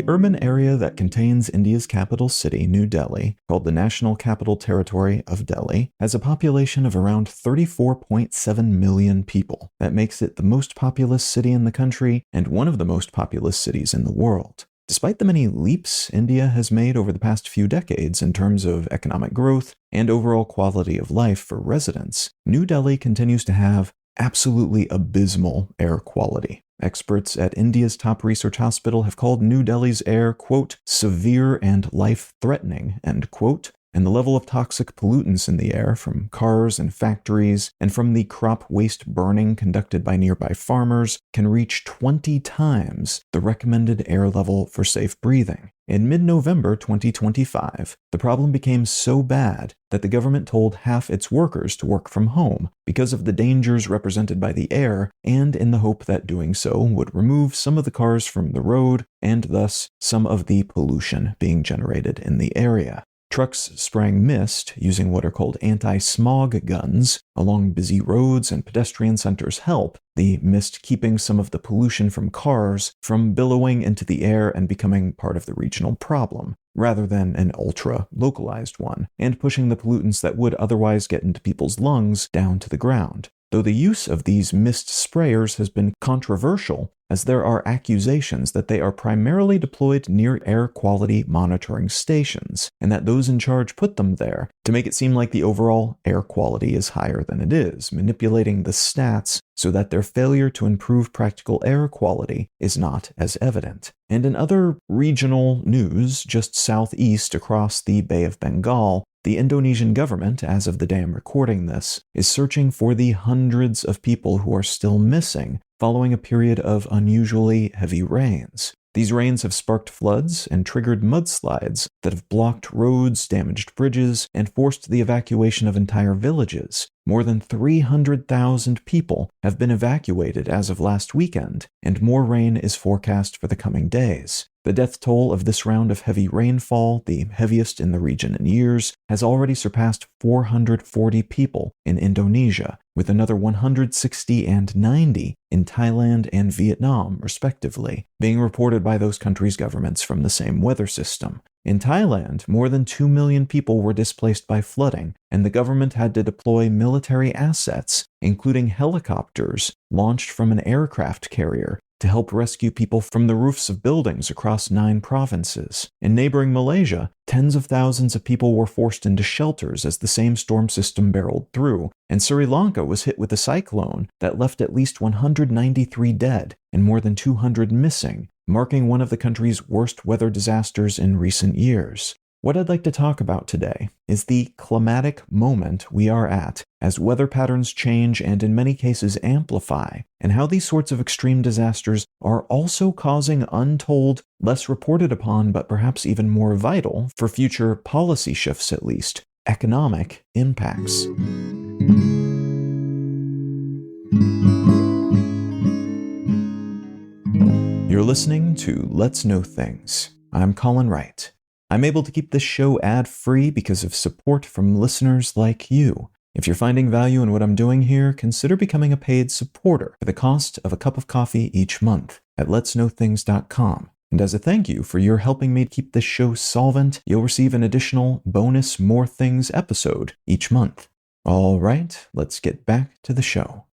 The urban area that contains India's capital city, New Delhi, called the National Capital Territory of Delhi, has a population of around 34.7 million people. That makes it the most populous city in the country and one of the most populous cities in the world. Despite the many leaps India has made over the past few decades in terms of economic growth and overall quality of life for residents, New Delhi continues to have absolutely abysmal air quality. Experts at India's top research hospital have called New Delhi's air, quote, severe and life-threatening, end quote, and the level of toxic pollutants in the air from cars and factories and from the crop waste burning conducted by nearby farmers can reach 20 times the recommended air level for safe breathing. In mid-November 2025, the problem became so bad that the government told half its workers to work from home because of the dangers represented by the air and in the hope that doing so would remove some of the cars from the road and thus some of the pollution being generated in the area. Trucks spraying mist using what are called anti-smog guns along busy roads and pedestrian centers help, the mist keeping some of the pollution from cars from billowing into the air and becoming part of the regional problem, rather than an ultra-localized one, and pushing the pollutants that would otherwise get into people's lungs down to the ground. Though the use of these mist sprayers has been controversial, as there are accusations that they are primarily deployed near air quality monitoring stations, and that those in charge put them there to make it seem like the overall air quality is higher than it is, manipulating the stats so that their failure to improve practical air quality is not as evident. And in other regional news, just southeast across the Bay of Bengal, the Indonesian government, as of the day I'm recording this, is searching for the hundreds of people who are still missing following a period of unusually heavy rains. These rains have sparked floods and triggered mudslides that have blocked roads, damaged bridges, and forced the evacuation of entire villages. More than 300,000 people have been evacuated as of last weekend, and more rain is forecast for the coming days. The death toll of this round of heavy rainfall, the heaviest in the region in years, has already surpassed 440 people in Indonesia, with another 160 and 90 in Thailand and Vietnam, respectively, being reported by those countries' governments from the same weather system. In Thailand, more than 2 million people were displaced by flooding, and the government had to deploy military assets, including helicopters launched from an aircraft carrier, to help rescue people from the roofs of buildings across 9 provinces. In neighboring Malaysia, tens of thousands of people were forced into shelters as the same storm system barreled through, and Sri Lanka was hit with a cyclone that left at least 193 dead and more than 200 missing, marking one of the country's worst weather disasters in recent years. What I'd like to talk about today is the climatic moment we are at as weather patterns change and in many cases amplify, and how these sorts of extreme disasters are also causing untold, less reported upon, but perhaps even more vital for future policy shifts at least, economic impacts. You're listening to Let's Know Things. I'm Colin Wright. I'm able to keep this show ad-free because of support from listeners like you. If you're finding value in what I'm doing here, consider becoming a paid supporter for the cost of a cup of coffee each month at letsknowthings.com. And as a thank you for your helping me keep this show solvent, you'll receive an additional bonus More Things episode each month. All right, let's get back to the show.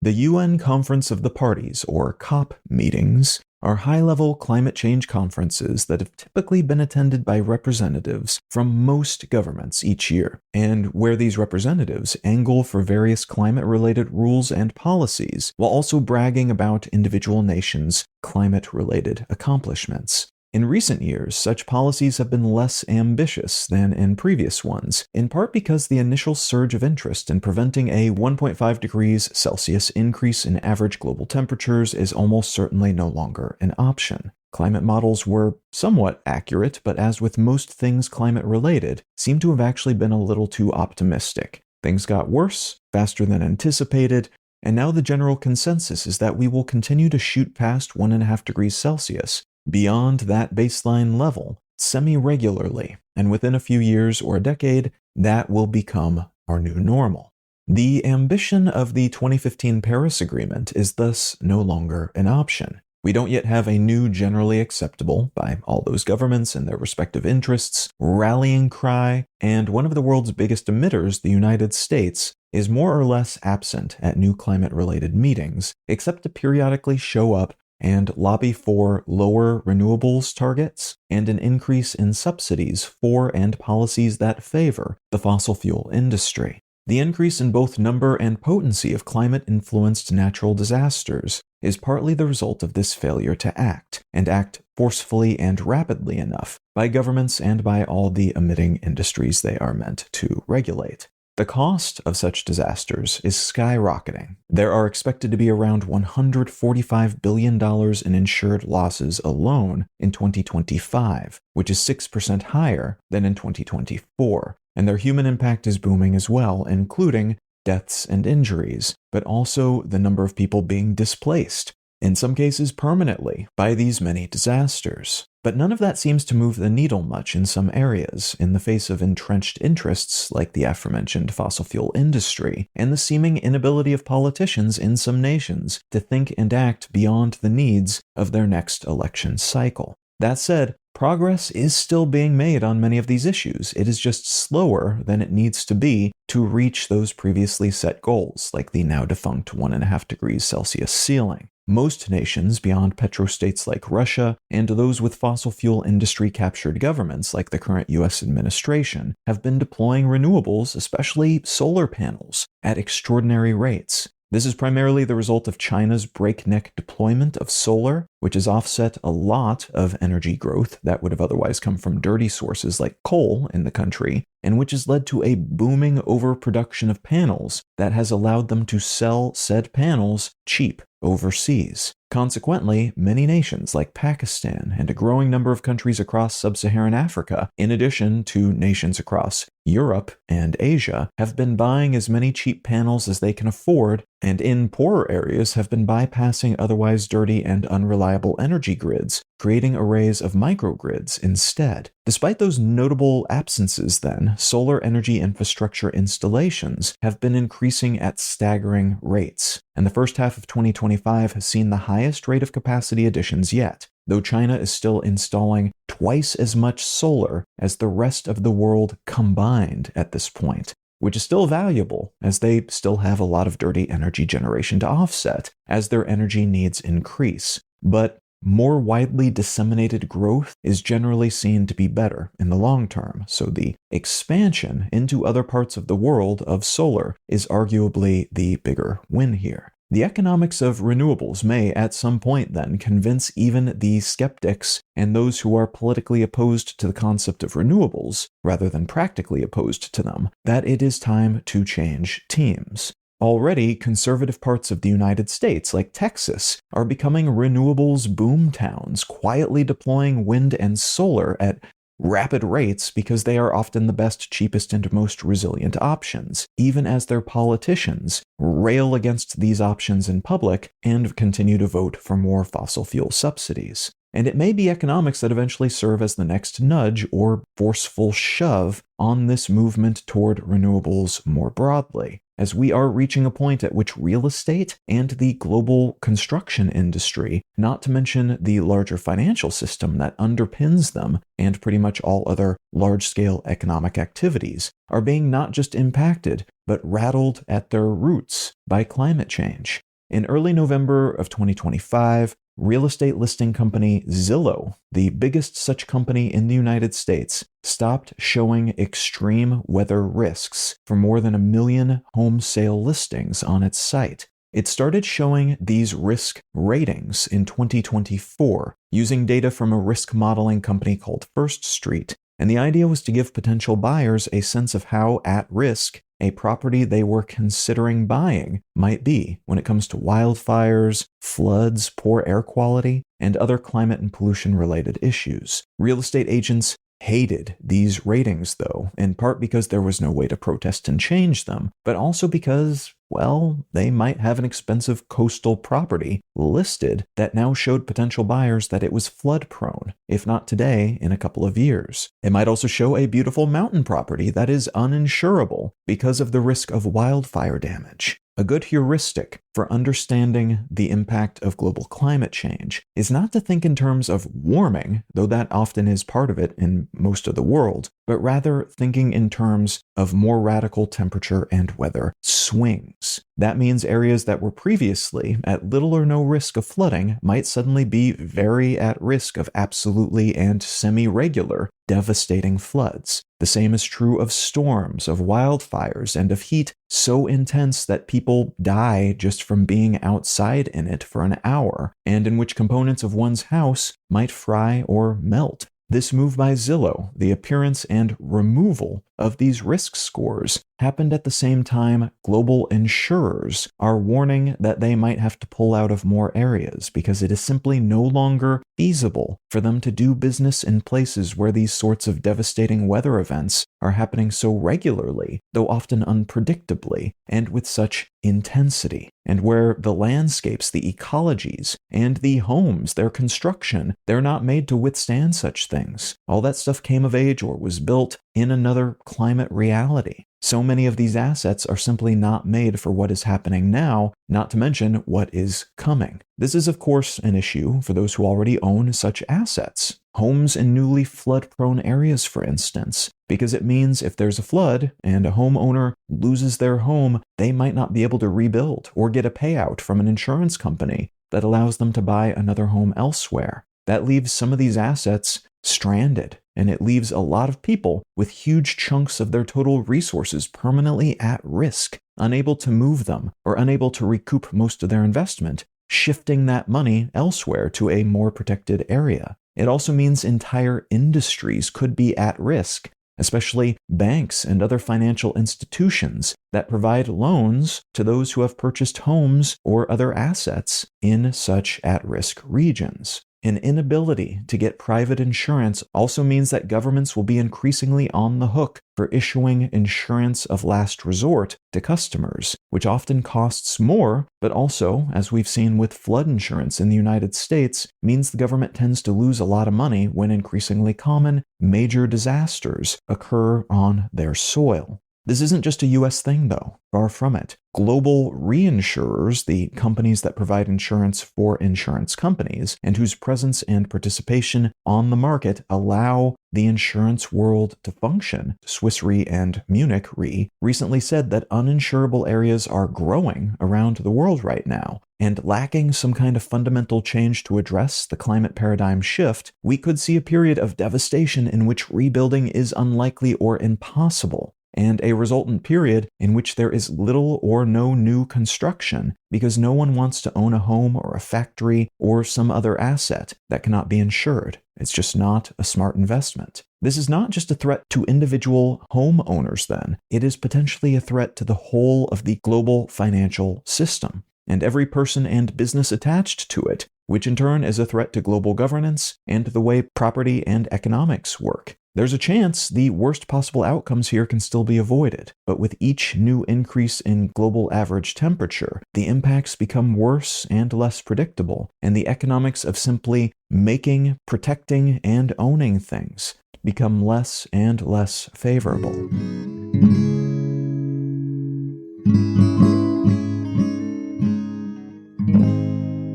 The UN Conference of the Parties, or COP meetings, are high-level climate change conferences that have typically been attended by representatives from most governments each year, and where these representatives angle for various climate-related rules and policies, while also bragging about individual nations' climate-related accomplishments. In recent years, such policies have been less ambitious than in previous ones, in part because the initial surge of interest in preventing a 1.5 degrees Celsius increase in average global temperatures is almost certainly no longer an option. Climate models were somewhat accurate, but as with most things climate-related, seem to have actually been a little too optimistic. Things got worse, faster than anticipated, and now the general consensus is that we will continue to shoot past 1.5 degrees Celsius, beyond that baseline level, semi-regularly, and within a few years or a decade, that will become our new normal. The ambition of the 2015 Paris Agreement is thus no longer an option. We don't yet have a new generally acceptable, by all those governments and their respective interests, rallying cry, and one of the world's biggest emitters, the United States, is more or less absent at new climate-related meetings, except to periodically show up and lobby for lower renewables targets and an increase in subsidies for and policies that favor the fossil fuel industry. The increase in both number and potency of climate-influenced natural disasters is partly the result of this failure to act, and act forcefully and rapidly enough, by governments and by all the emitting industries they are meant to regulate. The cost of such disasters is skyrocketing. There are expected to be around $145 billion in insured losses alone in 2025, which is 6% higher than in 2024. And their human impact is booming as well, including deaths and injuries, but also the number of people being displaced, in some cases permanently, by these many disasters. But none of that seems to move the needle much in some areas, in the face of entrenched interests like the aforementioned fossil fuel industry, and the seeming inability of politicians in some nations to think and act beyond the needs of their next election cycle. That said, progress is still being made on many of these issues. It is just slower than it needs to be to reach those previously set goals, like the now defunct 1.5 degrees Celsius ceiling. Most nations beyond petrostates like Russia, and those with fossil fuel industry-captured governments like the current US administration, have been deploying renewables, especially solar panels, at extraordinary rates. This is primarily the result of China's breakneck deployment of solar, which has offset a lot of energy growth that would have otherwise come from dirty sources like coal in the country, and which has led to a booming overproduction of panels that has allowed them to sell said panels cheap overseas. Consequently, many nations like Pakistan and a growing number of countries across sub-Saharan Africa, in addition to nations across Europe and Asia, have been buying as many cheap panels as they can afford, and in poorer areas have been bypassing otherwise dirty and unreliable energy grids, creating arrays of microgrids instead. Despite those notable absences, then, solar energy infrastructure installations have been increasing at staggering rates, and the first half of 2025 has seen the highest rate of capacity additions yet, though China is still installing twice as much solar as the rest of the world combined at this point, which is still valuable, as they still have a lot of dirty energy generation to offset as their energy needs increase. But more widely disseminated growth is generally seen to be better in the long term, so the expansion into other parts of the world of solar is arguably the bigger win here. The economics of renewables may at some point then convince even the skeptics and those who are politically opposed to the concept of renewables, rather than practically opposed to them, that it is time to change teams. Already, conservative parts of the United States, like Texas, are becoming renewables boom towns, quietly deploying wind and solar at rapid rates because they are often the best, cheapest, and most resilient options, even as their politicians rail against these options in public and continue to vote for more fossil fuel subsidies. And it may be economics that eventually serve as the next nudge or forceful shove on this movement toward renewables more broadly, as we are reaching a point at which real estate and the global construction industry, not to mention the larger financial system that underpins them and pretty much all other large-scale economic activities, are being not just impacted, but rattled at their roots by climate change. In early November of 2025, real estate listing company Zillow, the biggest such company in the United States, stopped showing extreme weather risks for more than 1 million home sale listings on its site. It started showing these risk ratings in 2024 using data from a risk modeling company called First Street, and the idea was to give potential buyers a sense of how at risk a property they were considering buying might be when it comes to wildfires, floods, poor air quality, and other climate and pollution-related issues. Real estate agents hated these ratings, though, in part because there was no way to protest and change them, but also because, well, they might have an expensive coastal property listed that now showed potential buyers that it was flood prone, if not today, in a couple of years. It might also show a beautiful mountain property that is uninsurable because of the risk of wildfire damage. A good heuristic for understanding the impact of global climate change is not to think in terms of warming, though that often is part of it in most of the world, but rather thinking in terms of more radical temperature and weather swings. That means areas that were previously at little or no risk of flooding might suddenly be very at risk of absolutely and semi-regular devastating floods. The same is true of storms, of wildfires, and of heat so intense that people die just from being outside in it for an hour, and in which components of one's house might fry or melt. This move by Zillow, the appearance and removal of these risk scores, happened at the same time global insurers are warning that they might have to pull out of more areas because it is simply no longer feasible for them to do business in places where these sorts of devastating weather events are happening so regularly, though often unpredictably, and with such intensity, and where the landscapes, the ecologies, and the homes, their construction, they're not made to withstand such things. All that stuff came of age or was built in another climate reality. So many of these assets are simply not made for what is happening now, not to mention what is coming. This is, of course, an issue for those who already own such assets. Homes in newly flood-prone areas, for instance, because it means if there's a flood and a homeowner loses their home, they might not be able to rebuild or get a payout from an insurance company that allows them to buy another home elsewhere. That leaves some of these assets stranded, and it leaves a lot of people with huge chunks of their total resources permanently at risk, unable to move them or unable to recoup most of their investment, shifting that money elsewhere to a more protected area. It also means entire industries could be at risk, especially banks and other financial institutions that provide loans to those who have purchased homes or other assets in such at-risk regions. An inability to get private insurance also means that governments will be increasingly on the hook for issuing insurance of last resort to customers, which often costs more, but also, as we've seen with flood insurance in the United States, means the government tends to lose a lot of money when increasingly common major disasters occur on their soil. This isn't just a US thing, though. Far from it. Global reinsurers, the companies that provide insurance for insurance companies, and whose presence and participation on the market allow the insurance world to function, Swiss Re and Munich Re, recently said that uninsurable areas are growing around the world right now. And lacking some kind of fundamental change to address the climate paradigm shift, we could see a period of devastation in which rebuilding is unlikely or impossible, and a resultant period in which there is little or no new construction because no one wants to own a home or a factory or some other asset that cannot be insured. It's just not a smart investment. This is not just a threat to individual homeowners then, it is potentially a threat to the whole of the global financial system and every person and business attached to it, which in turn is a threat to global governance and the way property and economics work. There's a chance the worst possible outcomes here can still be avoided, but with each new increase in global average temperature, the impacts become worse and less predictable, and the economics of simply making, protecting, and owning things become less and less favorable.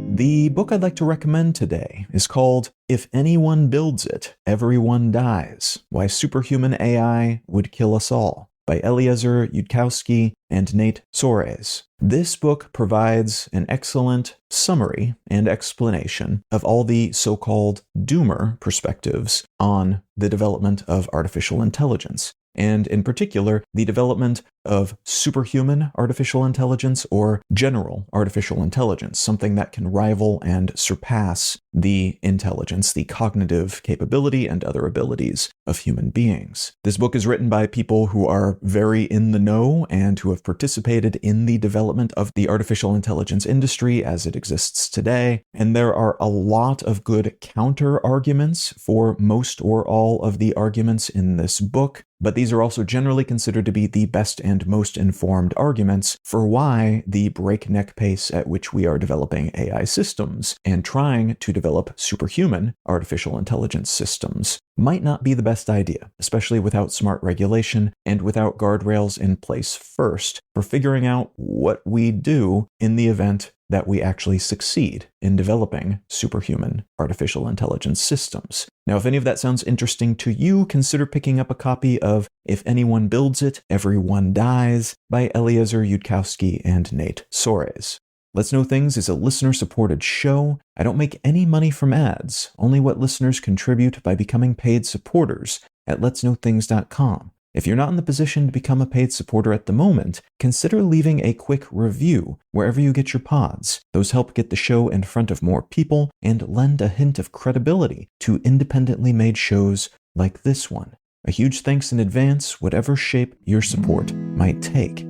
The book I'd like to recommend today is called If Anyone Builds It, Everyone Dies: Why Superhuman AI Would Kill Us All, by Eliezer Yudkowsky and Nate Soares. This book provides an excellent summary and explanation of all the so-called doomer perspectives on the development of artificial intelligence, and in particular, the development of superhuman artificial intelligence or general artificial intelligence, something that can rival and surpass the intelligence, the cognitive capability, and other abilities of human beings. This book is written by people who are very in the know and who have participated in the development of the artificial intelligence industry as it exists today, and there are a lot of good counter arguments for most or all of the arguments in this book. But these are also generally considered to be the best and most informed arguments for why the breakneck pace at which we are developing AI systems and trying to develop superhuman artificial intelligence systems might not be the best idea, especially without smart regulation and without guardrails in place first for figuring out what we do in the event that we actually succeed in developing superhuman artificial intelligence systems. Now, if any of that sounds interesting to you, consider picking up a copy of If Anyone Builds It, Everyone Dies by Eliezer Yudkowsky and Nate Soares. Let's Know Things is a listener-supported show. I don't make any money from ads, only what listeners contribute by becoming paid supporters at letsknowthings.com. If you're not in the position to become a paid supporter at the moment, consider leaving a quick review wherever you get your pods. Those help get the show in front of more people and lend a hint of credibility to independently made shows like this one. A huge thanks in advance, whatever shape your support might take.